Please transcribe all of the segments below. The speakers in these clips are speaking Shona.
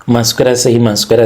Maswera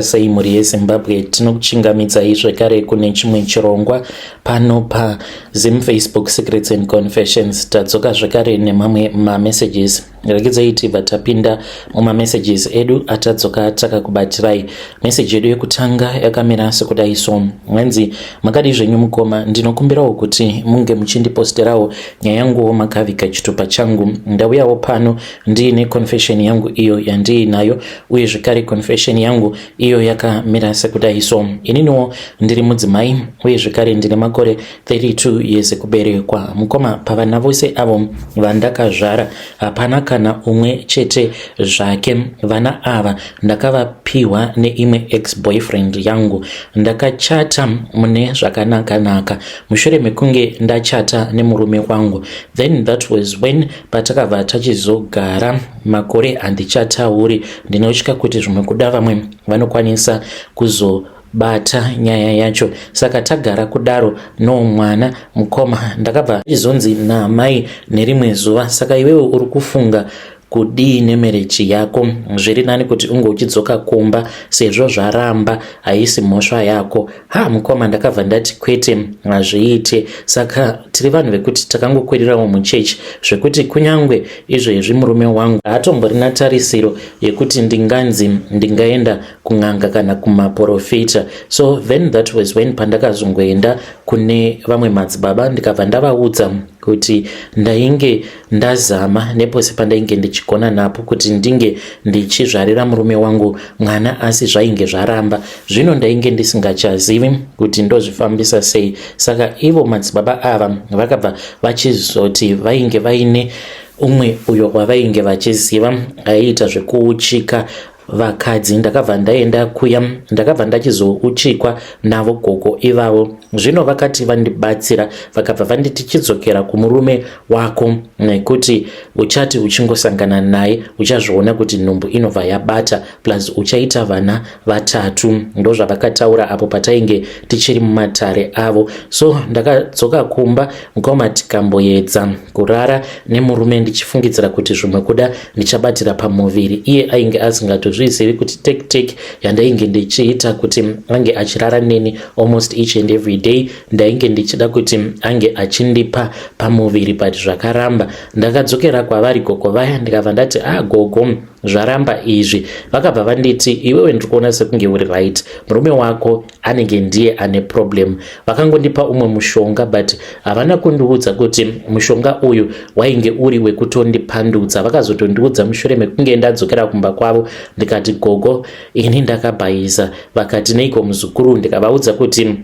sei muri yeZimbabwe. Tinokuchingamidzai zvekare kune chimwe chirongwa pano paZim Facebook Secrets and Confessions. Tadzoka zvekare nemamwe mamessages. Regedzai tibva tapinda mumamessages edu atadzoka takakubatirai. Message yedu yekutanga yakamira sekudai so. Mwenzi makadi zvenyu mukoma, ndinokumbirawo kuti munge muchindiposterawo nyaya yangu makavika chitupa changu. Ndauyawo pano ndiine confession yangu iyo yandiinayo, uye zvekare confession yangu iyo yakamira sekudai so. Ininiwo ndiri mudzimai uye zvekare ndine makore 32 years ekuberekwa. Mukoma, pavana vose avo vandakazvara hapana kana umwe chete zvake. Vana ava ndakavapiwa neimwe ex-boyfriend yangu. Ndakachata mune zvakanaka mushure mekunge ndachata nemurume wangu. Then that was when patakabva tachizogara makore handichatauri. Ndinotya kuti zvimwe kuda vamwe vanokwanisa kuzobata nyaya yacho, saka tagara kudaro nomwana. Mukoma, ndakabva ndizonzi namai nerimwe zuva, saka iwewe uri kufunga kudii nemereji yako? Zviri nani kuti unge uchidzoka kumba sezvo zvaramba, haisi mhosva yako. Mukoma, ndakabva ndati kwete, hazviite. Saka tiri vanhu vekuti takangokwirirawo muchechi zvekuti kunyangwe izvezvi murume wangu haatomborina tarisiro yekuti ndinganzi ndingaenda kun'anga kana kumaprofita. So then that was when pandakazongoenda kune vamwe madzibaba ndikabva ndavaudza kuti ndainge ndazama nepose pandainge ndichigona napo kuti ndinge ndichizvarira murume wangu mwana, asi zvainge zvaramba. Zvino ndainge ndisingachazivi kuti ndozvifambisa sei. Saka ivo madzibaba ava vakabva vachizoti vainge vaine umwe uyo wavainge vachiziva aiita zvekuuchika vakadzi. Ndakabva ndaenda kuya, ndakabva ndachizouchikwa navo gogo ivavo. Zvino vakati vandibatsira, vakabva vanditi chidzokera kumurume wako nekuti uchati uchingosangana naye uchazviona kuti nhumbu inobva yabata, plus uchaita vana vatatu. Ndozvavakataura apo patainge tichiri mumatare avo. So ndakadzoka kumba, mukoma, tikamboedza kurara nemurume ndichifungidzira kuti zvimwe kuda ndichabatira pamuviri. Iye ainge asingatozvizivi kuti take yandainge ndichiita kuti ange achirara neni almost each and every day ndainge ndichida kuti ange achindipa pamuviri, but zvakaramba. Ndakadzokera kwavari gogo vaya ndikabva ndati gogo, zvaramba izvi. Vakabva vanditi iwewe ndikuona sekunge uri right, murume wako anenge ndiye ane problem. Vakangondipa umwe mushonga, but havana kundiudza kuti mushonga uyu wainge uri wekutondipandudza. Vakazotondiudza mushure mekunge ndadzokera kumba kwavo. Ndikati gogo, ini ndakabhaisa. Vakati neiko muzukuru? Ndikavaudza kuti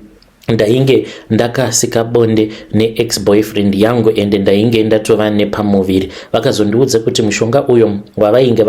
ndainge ndakasika bonde neex-boyfriend yangu ende ndainge ndatova nepamuviri. Vakazondiudza kuti mushonga uyo wavainge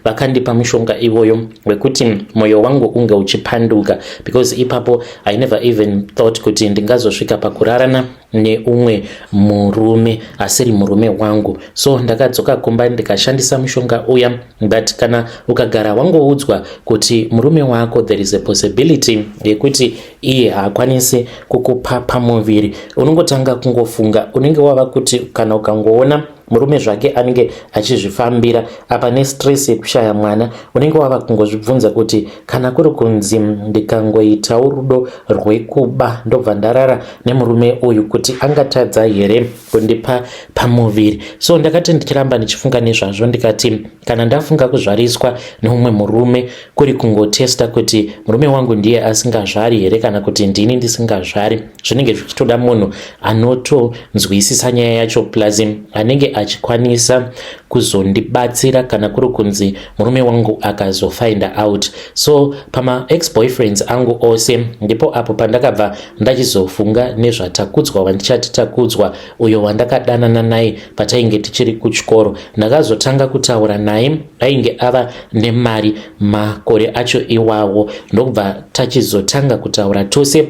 vakandipa mushonga iwoyo wekuti moyo wangu unge uchipanduka, because ipapo I never even thought kuti ndingazosvika pakurarana neumwe murume asiri murume wangu. So ndakadzoka kumba ndikashandisa mushonga uya, but kana ukagara wangoudzwa kuti murume wako there is a possibility yekuti iye haakwanisi kukupa pamuviri, unongotanga kungofunga. Unenge wava kuti kana ukangoona murume zvake anenge achizvifambira apa nestress yekushaya mwana, unenge wava kungozvibvunza kuti kana kuri kunzi ndikangoitawo rudo rwekuba ndobva ndarara nemurume uyu kuti angatadza here kundipa pamuviri. So ndakati ndichiramba ndichifunga nezvazvo, ndikati kana ndafunga kuzvariswa neumwe murume kuri kungotesta kuti murume wangu ndiye asingazvari here kana kuti ndini ndisingazvari, zvinenge zvichitoda munhu anotonzwisisa nyaya yacho, plus anenge achikwanisa kuzondibatsira kana kuri kunzi murume wangu akazofind out. So pama ex-boyfriends angu ose ndipo apo pandakabva ndachizofunga nezvatakudzwa wandichati takudzwa, uyo wandakadanana naye patainge tichiri kuchikoro. Ndakazotanga kutaura naye, ainge ava nemari makore acho iwawo. Ndobva tachizotanga kutaura tose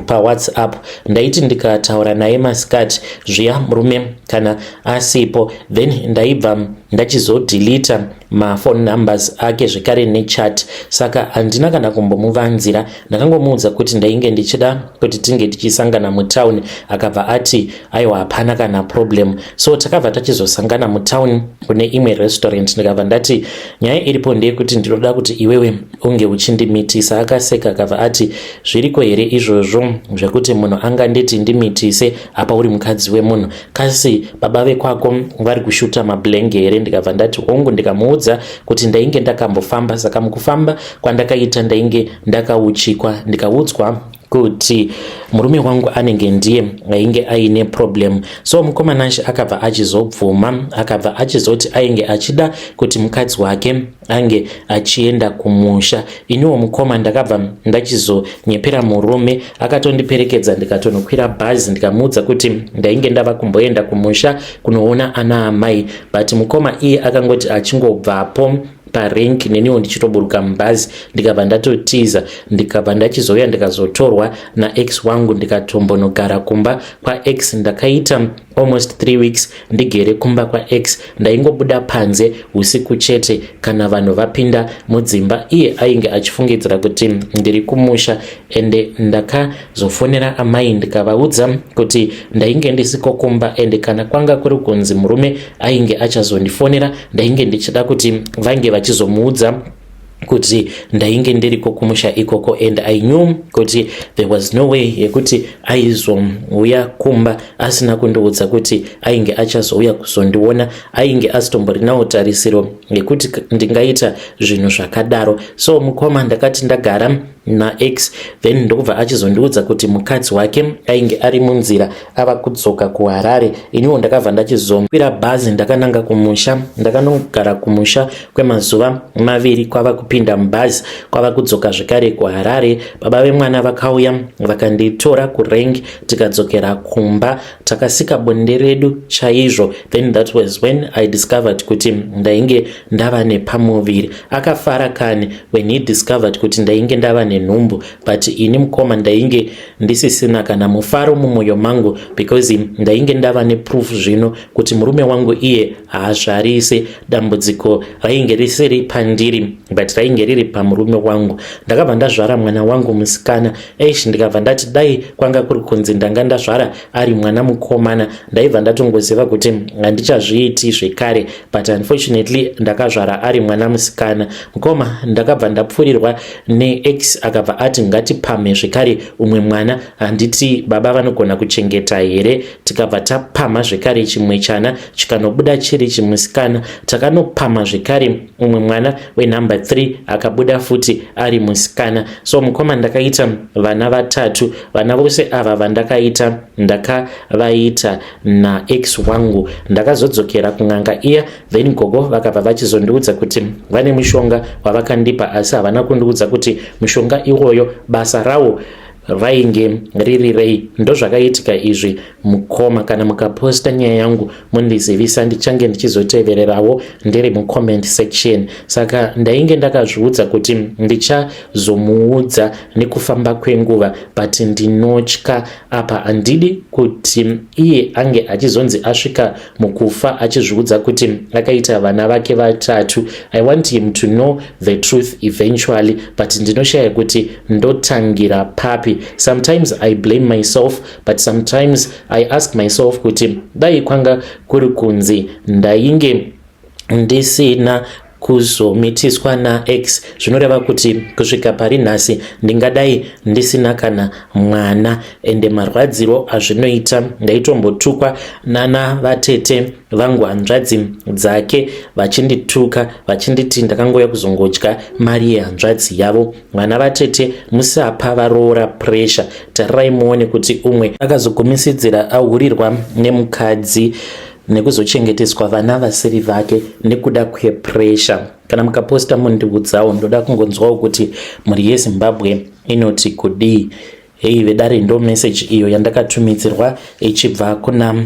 paWhatsApp ndaiti ndikataura naye masikati zviya murume kana asipo, then ndaibva ndachizodhilita mafone numbers ake zvekare nechat. Saka handina kana kumbomuvanzira, ndakangomuudza kuti ndainge ndichida kuti tinge tichisangana mutauni. Akabva ati aiwa hapana kana problem. So takabva tachizosangana mutauni kune imwe restaurant. Ndikabva ndati nyaya iripo ndeyekuti ndinoda kuti iwewe unge uchindimitisa. Akaseka akabva ati zviriko here izvozvo zvekuti munhu anganditi ndimitise apa uri mukadzi wemunhu, kasi baba vekwako vari kushuta mablenge here? Ndikabva ndati hongu, ndikamuudza kuti ndainge ndakambofamba, saka mukufamba kwandakaita ndainge ndakauchikwa ndikaudzwa kuti murume wangu anenge ndiye ainge aine problem. So mukomana akabva achizobvuma, akabva achizoti ainge achida kuti mukadzi wake ange achienda kumusha. Iniwo mukoma ndakabva ndachizonyepera murume, akatondiperekedza ndikatonokwira bhazi, ndikamuudza kuti ndainge ndava kumboenda kumusha kunoona ana amai, but mukoma iye akangoti achingobvapo parenki neniwo ndichitoburuka mubhazi ndikabva ndatotiza, ndikabva ndachizouya ndikazotorwa naex wangu ndikatombonogara kumba kwaex. Ndakaita almost 3 weeks ndigere kumba kwaex. Ndaingobuda panze usiku chete kana vanhu vapinda mudzimba. Iye ainge achifungidzira kuti ndiri kumusha, ende ndakazofonera amai ndikavaudza kuti ndainge ndisiko kumba, ende kana kwanga kuri kunzi murume ainge achazondifonera ndainge ndichida kuti vange vachizomuudza kuti ndainge ndiriko kumusha ikoko, and I knew kuti there was no way yekuti aizouya kumba asina kundiudza kuti ainge achazouya kuzondiona, ainge asitombori nawo tarisiro yekuti ndingaita zvinhu zvakadaro. So mukoma ndakati ndagara naex, then ndokubva achizondiudza kuti mukadzi wake ainge ari munzira ava kudzoka kuHarare. Iniwo ndakabva ndachizokwira bhazi ndakananga kumusha. Ndakanogara kumusha kwemazuva maviri, kwava kupinda mubhazi kwava kudzoka zvekare kuHarare. Baba vemwana vakauya vakanditora kurengi tikadzokera kumba, takasika bonde redu chaizvo. Then that was when I discovered kuti ndainge ndava nepamuviri. Akafara kani when he discovered kuti ndainge ndava nenhumbu, but ini mukoma ndainge ndisisina kana mufaro mumwoyo mangu, because ndainge ndava neproof zvino kuti murume wangu iye haazvarise. Dambudziko rainge risiri pandiri but rainge riri pamurume wangu. Ndakabva ndazvara mwana wangu musikana. Ndikabva ndati dai kwanga kuri kunzi ndanga ndazvara ari mwana mukomana ndaibva ndatongoziva kuti handichazviiti zvekare, but unfortunately ndakazvara ari mwana musikana. Mukoma ndakabva ndapfurirwa neex, akabva ati ngatipame zvekare umwe mwana, handiti baba vanogona kuchengeta here? Tikabva tapama zvekare chimwe chana chikanobuda chiri chimusikana. Takanopama zvekare umwe mwana wenumber 3 akabuda futi ari musikana. So mukoma ndakaita vana vatatu. Vana vose ava vandakaita ndakavaita naex wangu. Ndakazodzokera kun'anga iya, then gogo vakabva vachizondiudza kuti vane mushonga wavakandipa, asi havana kundiudza kuti mushonga iwoyo basa rawo vainge ririrei. Ndozvakaitika izvi mukoma. Kana mukaposta nyaya yangu mundizivisa, ndichange ndichizotevererawo ndiri mucomment section. Saka ndainge ndakazviudza kuti ndichazomuudza nekufamba kwenguva, but ndinotya apa. Handidi kuti iye ange achizonzi asvika mukufa achizviudza kuti akaita vana vake vatatu. I want him to know the truth eventually, but ndinoshaya kuti ndotangira papi. Sometimes I blame myself, but sometimes I ask myself kuti dai kwanga kuri kunzi ndainge ndisina kuzomitiswa naex, zvinoreva kuti kusvika pari nhasi ndingadai ndisina kana mwana. Ende marwadziro azvinoita, ndaitombotukwa nana vatete vangu, hanzvadzi dzake, vachindituka vachinditi ndakangouya kuzongodya mari yehanzvadzi yavo. Vana vatete musapa varoora pressure. Tarirai muone kuti umwe akazogumisidzira ahurirwa nemukadzi nekuzochengeteswa vana vasiri vake nekuda kwepressure. Kana mukaposta mundiudzawo, ndoda kungonzwawo kuti muri yeZimbabwe inoti kudii. Hei vedare ndo message iyo yandakatumidzirwa ichibva kuna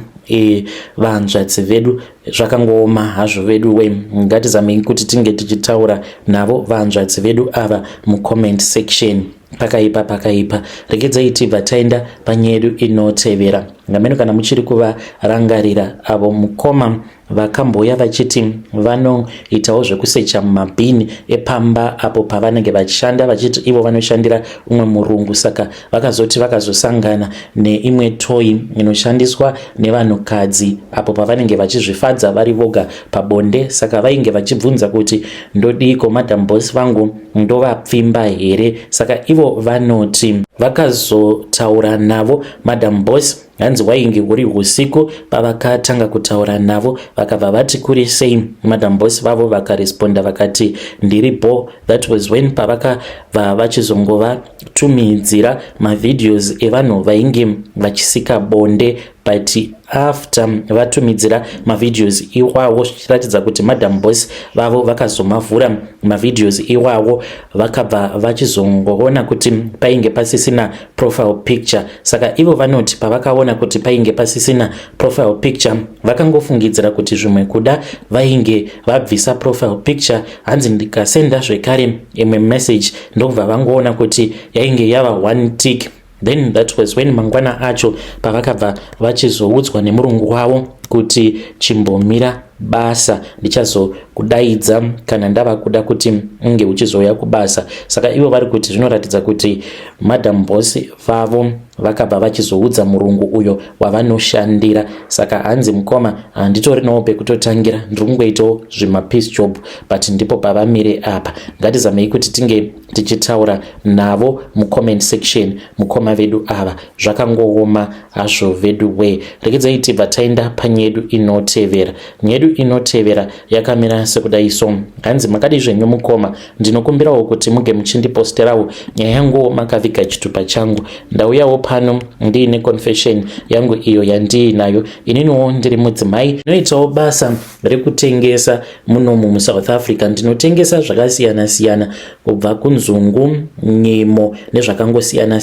vahanzvadzi vedu. Zvakangooma hazvo vedu we, ngatizamei kuti tinge tichitaura navo vahanzvadzi vedu ava mucomment section. pakaipa. Regedzai tibva taenda panyedu inotevera. Ngameno kana muchiri kuvarangarira avo mukoma vakambouya vachiti vanoitawo zvekusecha mumabhini epamba apo pavanenge vachishanda, vachiti ivo vanoshandira umwe murungu. Saka vakazosangana neimwe toyi inoshandiswa nevanhukadzi apo pavanenge vachizvifadza vari voga pabonde. Saka vainge vachibvunza kuti ndodiko madam boss vangu, ndovapfimba here? Saka ivo vanoti vakazotaura navo madam boss, hanzi wainge uri usiku pavakatanga kutaura navo, vakabva vati kuri sei? Madam boss vavo vakaresponda vakati ndiripo. That was when pavakabva vachizongovatumidzira mavideos evanhu vainge vachisika bonde. But after vatumidzira mavideos iwawo zvichiratidza kuti madam boss vavo vakazomavhura mavideos iwawo, vakabva vachizongoona kuti painge pasisina profile picture. Saka ivo vanoti pavakaona kuti painge pasisina profile picture vakangofungidzira kuti zvimwe kuda vainge vabvisa profile picture. Hanzi ndikasenda zvekare imwe message ndobva vangoona kuti yainge yava one tick. Then that was when mangwana acho pavakabva vachizoudzwa nemurungu wavo kuti chimbomira basa, ndichazokudaidza kana ndava kuda kuti unge uchizouya kubasa. Saka ivo vari kuti zvinoratidza kuti madam boss vavo vakabva vachizoudza murungu uyo wavanoshandira. Saka hanzi mukoma handitorinawo pekutotangira, ndiri kungoitawo zvimapiece job, but ndipo pavamire apa. Ngatizamei kuti tinge tichitaura navo mucomment section. Mukoma vedu ava zvakangooma hazvo vedu we. Regedzai tibva taenda panyedu inotevera. Nyedu inotevera yakamira sekudaiso. Hanzi makadi zvenyu mukoma, ndinokumbirawo kuti muge muchindiposterawo nyaya yangu makaviga chitupa changu. Ndauyawo pano ndiine confession yangu iyo yandiinayo. Ininiwo ndiri mudzimai ndinoitawo basa rekutengesa munomu muSouth Africa. Ndinotengesa zvakasiyana kubva kunzungu, nyemo nezvakangosiyana.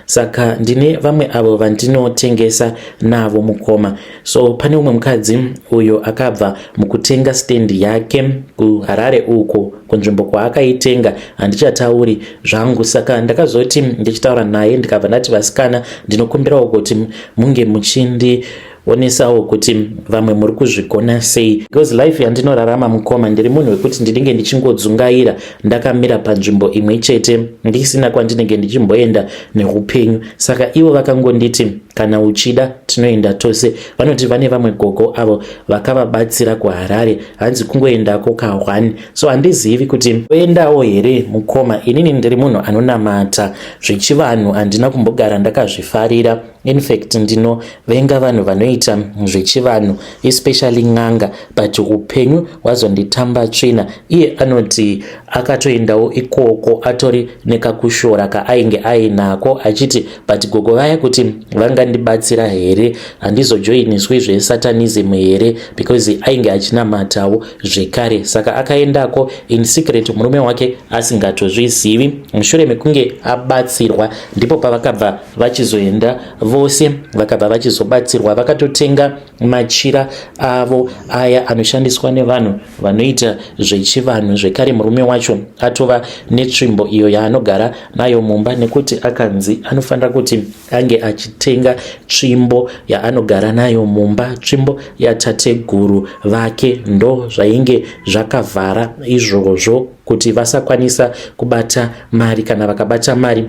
Saka ndine vamwe avo vandinotengesa navo mukoma. So pane umwe mukadzi uyo akabva mukutenga stand yake kuHarare uko kunzvimbo kwaakaitenga, handichatauri zvangu. Saka ndakazoti ndichitaura naye ndikabva ndati vasikana, ndinokumbirawo kuti munge muchindionesawo kuti vamwe muri kuzvigona sei, because life yandinorarama mukoma ndiri munhu wekuti ndinenge ndichingodzungaira ndakamira panzvimbo imwe chete ndisina kwandinenge ndichimboenda neupenyu. Saka ivo vakangonditi kana uchida tinoenda tose. Vanoti vane vamwe gogo avo vakavabatsira kuHarare, hanzi kungoendako ka1. So handizivi kuti oendawo here mukoma. Inini ndiri munhu anonamata zvechivanhu, handina kumbogara ndakazvifarira. In fact ndinovenga vanhu vanoita zvechivanhu, especially n'anga, but upenyu wazonditamba tsvina. Iye anoti akatoendawo ikoko atori nekakushora kaainge ainako achiti but gogo vaya kuti vangandibatsira here, handizojoiniswi zvesatanism here, because ainge achinamatawo zvekare. Saka akaendako in secret, murume wake asingatozvizivi. Mushure mekunge abatsirwa ndipo pavakabva vachizoenda vose, vakabva vachizobatsirwa vakatotenga machira avo aya anoshandiswa nevanhu vanoita zvechivanhu. Zvekare murume wacho atova netsvimbo iyo yaanogara nayo mumba, nekuti akanzi anofanira kuti ange achitenga tsvimbo yaanogara nayo mumba, tsvimbo yatateguru vake. Ndo zvainge zvakavhara izvozvo kuti vasakwanisa kubata mari, kana vakabata mari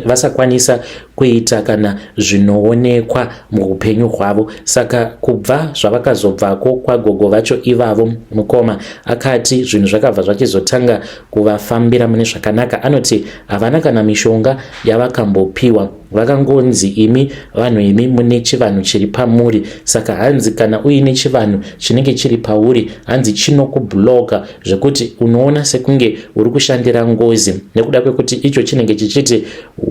vasakwanisa kuita kana zvinoonekwa muupenyu hwavo. Saka kubva zvavakazobvako kwagogo vacho ivavo, mukoma akati zvinhu zvakabva zvachizotanga kuvafambira mune zvakanaka. Anoti havana kana mishonga yavakambopiwa, vakangonzi imi vanhu imi mune chivanhu chiri pamuri. Saka hanzi kana uine chivanhu chinenge chiri pauri, hanzi chinokubloka zvekuti unoona sekunge uri kushandira ngozi, nekuda kwekuti icho chinenge chichiti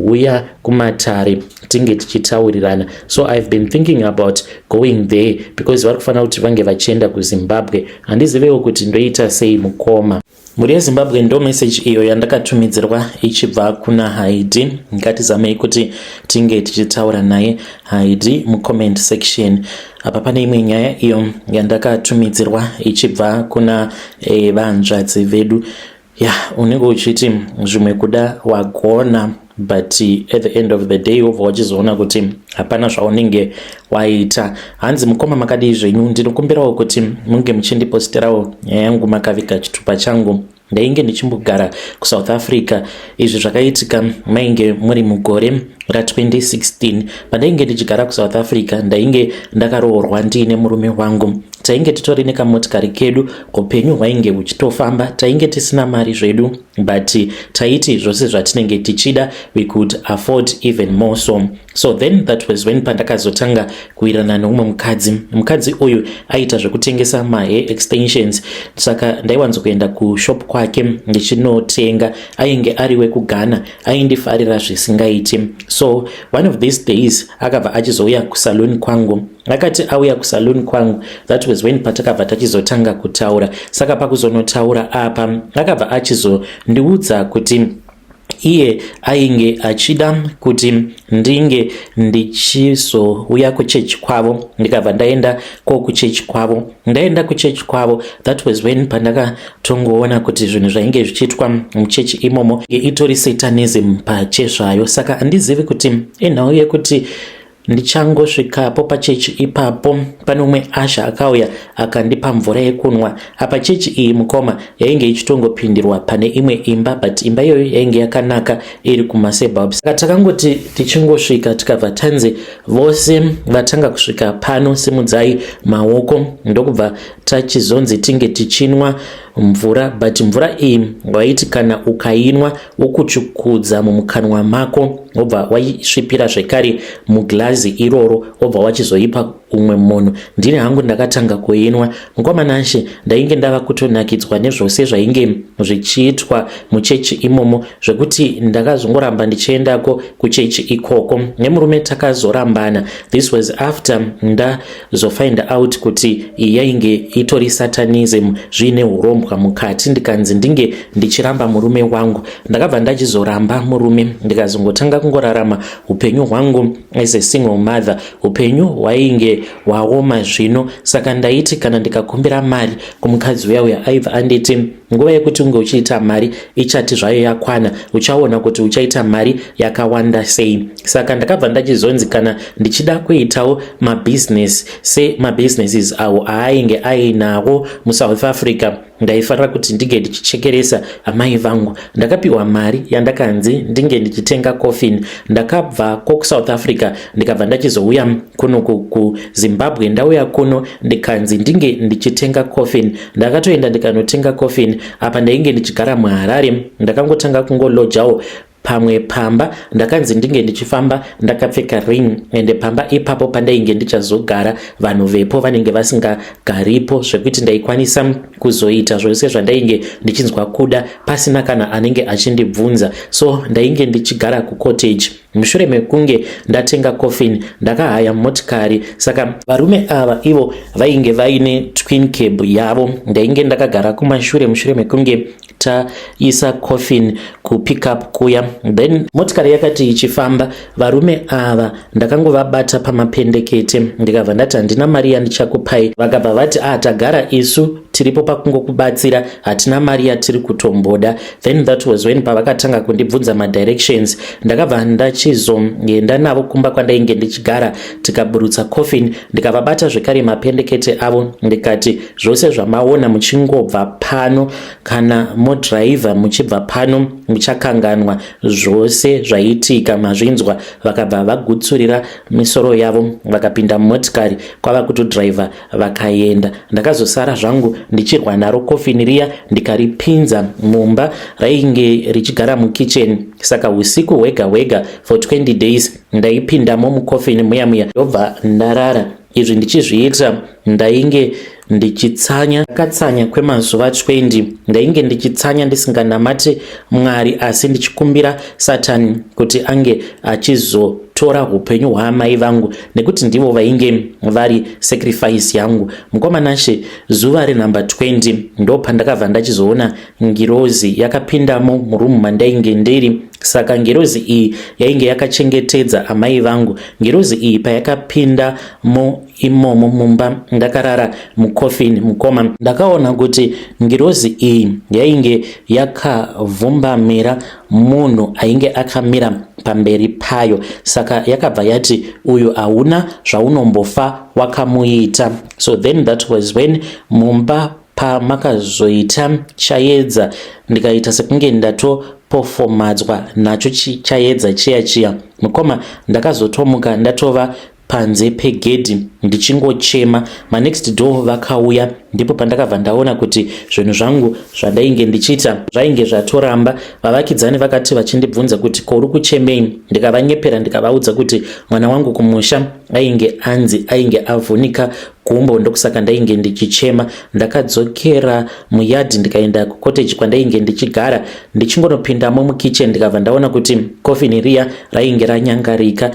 uya kumatare tinge tichitaurirana. So I've been thinking about going there because vari kufanira kuti vange vachienda kuZimbabwe. Handizivewo kuti ndoita sei mukoma. Muri yeZimbabwe ndo message iyo yandakatumidzirwa ichibva kuna Haidi. Ngatizamei kuti tinge tichitaura naye Haidi mucomment section. Apa pane imwe nyaya iyo yandakatumidzirwa ichibva kuna vanzvadzi vedu. unenge uchiti zvimwe kuda wagona, but at the end of the day wobva wachizoona kuti hapana zvaunenge waita. Hanzi mukoma makadii zvenyu, ndinokumbirawo kuti munge muchindiposterawo nyaya yangu makaviga chitupa changu. Ndainge ndichimbogara kuSouth Africa. Izvi zvakaitika mainge muri mugore ra2016. Pandainge ndichigara kuSouth Africa ndainge ndakaroorwa ndiine murume wangu. Tainge titori nekamotikari kedu, upenyu hwainge huchitofamba, tainge tisina mari zvedu, but taiti zvose zvatinenge tichida, we could afford even more so then that was when pandakazotanga kuirana neumwe mukadzi uyu aita zvekutengesa mahair extensions. Saka ndaiwanzokuenda kushop kwake ndichinotenga. Ainge ari wekuGhana, aindifarira zvisingaiti. So one of these days akabva achizouya kusaluni kwangu. Akati auya kusaluni kwangu, that was when patakabva tachizotanga kutaura. Saka pakuzonotaura apa akabva achizondiudza kuti iye ainge achida kuti ndinge ndichizouya kuchechi kwavo. Ndikabva ndaenda kuchechi kwavo. Ndaenda kuchechi kwavo, that was when pandakatongoona kuti zvinhu zvainge zvichiitwa muchechi imomo itori satanism pachezvayo. Saka handizivi kuti enhau yekuti ndichangosvikapo pachechi ipapo pane umwe asha akauya akandipa mvura yekunwa. Apa chechi iyi mukoma yainge ichitongopindirwa pane imwe imba, but imba iyoyo yainge yakanaka iri kumaSuburbs. Saka takangoti tichingosvika tikabva tanzi vose vatanga kusvika pano simudzai maoko, ndokubva tachizonzi tinge tichinwa mvura, but mvura iyi waiti kana ukainwa wokuchukudza mumukanwa mako, wobva waisvipira zvekare muglazi iroro, wobva wachizoipa umwe munhu. Ndine hangu ndakatanga kuinwa. Mukomana She ndainge ndava kutonakidzwa nezvose zvainge zvichiitwa muchechi imomo, zvekuti ndakazongoramba ndichiendako kuchechi ikoko nemurume takazorambana. This was after ndazofind out kuti yainge itori satanism, zvine urombwa mukati. Ndikanzi ndinge ndichiramba murume wangu. Ndakabva ndachizoramba murume, ndikazongotanga kungorarama upenyu hwangu as a single mother. Upenyu hwainge waoma zvino. Saka ndaiti kana ndikakumbira mari kumukadzi uya aibva anditi nguva yekuti unge uchiita mari ichati zvayo yakwana, uchaona kuti uchaita mari yakawanda sei. Saka ndakabva ndachizonzi kana ndichida kuitawo mabusiness semabusinesses awo ainge ainawo muSouth Africa, ndaifanira kuti ndige ndichichekeresa amai vangu. Ndakapiwa mari yandakanzi ndinge ndichitenga coffin. Ndakabva kuSouth Africa ndikabva ndachizouya kuno kuZimbabwe. Ndauya kuno ndikanzi ndinge ndichitenga coffin. Ndakatoenda ndikanotenga coffin. Apa ndainge ndichigara muHarare. Ndakangotanga kungolojawo pamwe pamba. Ndakanzi ndinge ndichifamba ndakapfeka ring, ende pamba ipapo pandainge ndichazogara vanhu vepo vanenge vasingagaripo, zvekuti ndaikwanisa kuzoita zvose zvandainge ndichinzwa kuda pasina kana anenge achindibvunza. So ndainge ndichigara kucottage. Mushure mekunge ndatenga coffin ndakahaya motikari. Saka varume ava ivo vainge vaine twin cab yavo. Ndainge ndakagara kumashure mushure mekunge taisa coffin kupickup kuya. Then motikari yakati ichifamba, varume ava ndakangovabata pamapendekete. Ndikabva ndati handina mari yandichakupai. Vakabva vati tagara isu tiripo pakungokubatsira, hatina mari yatiri kutomboda. Then that was when pavakatanga kundibvunza madirections. Ndakabva ndachizongenda navo kumba kwandainge ndichigara, tikaburutsa coffin. Ndikavabata zvekare mapendekete avo ndikati zvose zvamaona muchingobva pano kana modriver muchibva pano muchakanganwa zvose zvaitika mazvinzwa. Vakabva vagutsurira misoro yavo vakapinda mumotikari kwava kutodriver vakaenda. Ndakazosara zvangu ndichirwa naro coffin riya ndikaripinza mumba rainge richigara mukitchen. Saka usiku hwega for 20 days ndaipindamo mucoffin muya ndobva ndarara. Izvi ndichizviita ndainge ndichitsanya, ndakatsanya kwemazuva 20. Ndainge ndichitsanya ndisinganamati Mwari asi ndichikumbira Satani kuti ange achizotora tora upenyu hwamai vangu nekuti ndivo vainge vari sacrifice yangu. Mukomanashe, zuva renumber 20 ndo pandakabva ndachizoona ngirozi yakapindamo murumu mandainge ndiri. Saka ngirozi iyi yainge yakachengetedza amai vangu. Ngirozi iyi payakapinda imomo mumba ndakarara mukofini mukoma, ndakaona kuti ngirozi iyi yainge yakavhumbamira munhu ainge akamira pamberi payo. Saka yakabva yati, uyu hauna zvaunombofa wakamuita. So then that was when mumba pamakazoita chaedza ndikaita sekunge ndatopofomadzwa nacho chaedza chiya mukoma, ndakazotomuka ndatova panze pegedhi ndichingochema. manext door vakauya, ndipo pandakabva ndaona kuti zvinhu zvangu zvandainge ndichiita zvainge zvatoramba. Vavakidzani vakati vachindibvunza kuti ko uri kuchemei, ndikavanyepera ndikavaudza kuti mwana wangu kumusha ainge avhunika gumbo, ndokusaka ndainge ndichichema. Ndakadzokera muyadhi ndikaenda kucottage kwandainge ndichigara. Ndichingonopindamo mukichen ndikabva ndaona kuti kofini riya rainge ranyangarika.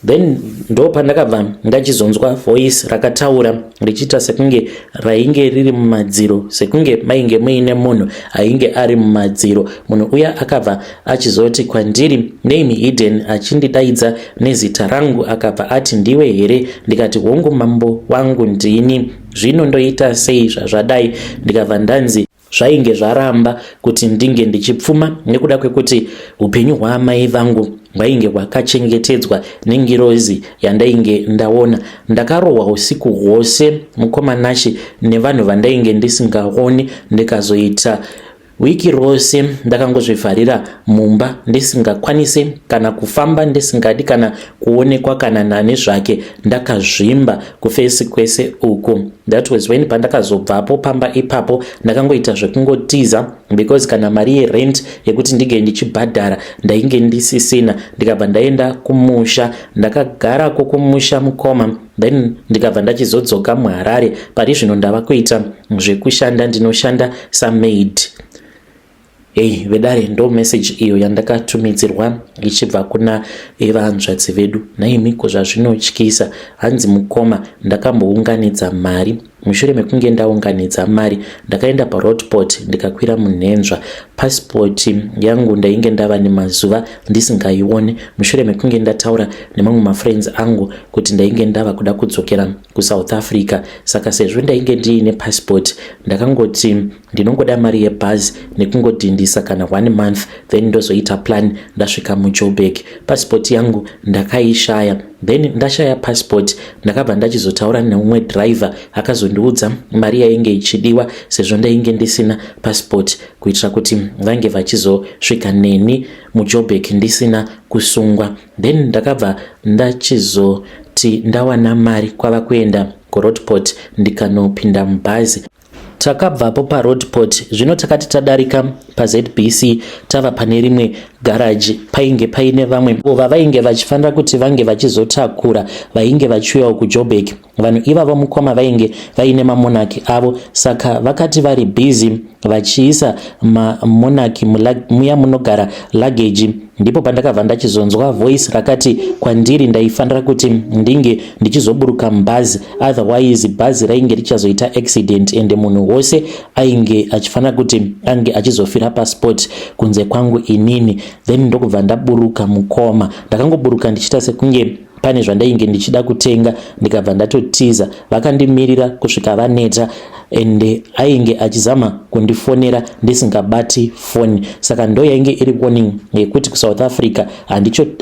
Then ndo pandakabva ndachizonzwa voice rakataura richiita sekunge rainge riri mumadziro, sekunge mainge muine munhu ainge ari mumadziro. Munhu uya akabva achizoti kwandiri name hidden, achindidaidza nezita rangu, akabva ati ndiwe here? Ndikati hongu mambo wangu ndini, zvino ndoita sei zvazvadai? Ndikabva ndanzi zvainge zvaramba kuti ndinge ndichipfuma nekuda kwekuti upenyu hwamai vangu hwainge hwakachengetedzwa nengirozi yandainge ndaona. Ndakarohwa usiku hwose mukomanashe nevanhu vandainge ndisingaoni. Ndikazoita wiki rose ndakangozvivharira mumba ndisingakwanisi kana kufamba, ndisingadi kana kuonekwa kana nani zvake, ndakazvimba kufesi kwese uku. That was when pandakazobvapo pamba ipapo ndakangoita zvekungotiza because kana mari yerent yekuti ndige ndichibhadhara ndainge ndisisina. Ndikabva ndaenda kumusha, ndakagarako kumusha mukoma, then ndikabva ndachizodzoka muHarare. Pari zvino ndava kuita zvekushanda, ndinoshanda samaid. Vedare, ndo message iyo yandakatumidzirwa ichibva kuna evanzvadzi vedu. Naimiko zvazvinotyisa, hanzi mukoma ndakambounganidza mari. Mushure mekunge ndaunganidza mari ndakaenda paRoadport ndikakwira munhenzva. Passport yangu ndainge ndava nemazuva ndisingaione. Mushure mekunge ndataura nemamwe mafriends angu kuti ndainge ndava kuda kudzokera kuSouth Africa. Saka sezvo ndainge ndiine passport, ndakangoti ndinongoda mari yebhazi nekungondindisa kana 1 month, then ndozoita plan ndasvika muJoburg. Passport yangu ndakaishaya. Then ndashaya passport, ndakabva ndachizotaura neumwe driver akazondiudza mari yainge ichidiwa sezvo ndainge ndisina passport, kuitira kuti vange vachizosvika neni muJoburg ndisina kusungwa. Then ndakabva ndachizoti ndawana mari kwava kuenda kuRoadport ndikanopinda mubhazi. Takabvapo paRoadport, zvino takati tadarika paZBC tava pane rimwe garaji painge paine vamwe vainge vachifanira kuti vange vachizotakura vainge vachiuyawo kuJoburg. Vanhu ivavo mukoma vainge vaine mamonaki avo, saka vakati vari busy vachiisa mamonaki muya munogara luggage. Ndipo pandakabva ndachizonzwa voice rakati kwandiri ndaifanira kuti ndinge ndichizoburuka mubhazi, otherwise bhazi rainge richazoita accident ende munhu wose ainge achifanira kuti ange achizofira passport kunze kwangu inini. Then ndokubva ndaburuka mukoma. Ndakangoburuka ndichita sekunge pane zvandainge ndichida kutenga, ndikabva ndatotiza. Vakandimirira kusvika vaneta ende ainge achizama kundifonera ndisingabati foni. Saka ndo yainge iri warning yekuti kuSouth Africa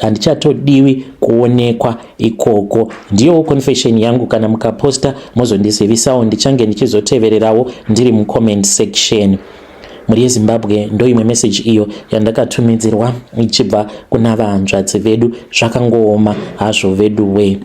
handichatodiwi kuonekwa ikoko. Ndiyo confession yangu, kana mukaposta mozondizivisawo ndichange ndichizotevererawo ndiri mucomment section. Muri yeZimbabwe ndo imwe message iyo yandakatumidzirwa ichibva kuna vahanzvadzi vedu. Zvakangooma hazvo vedu we.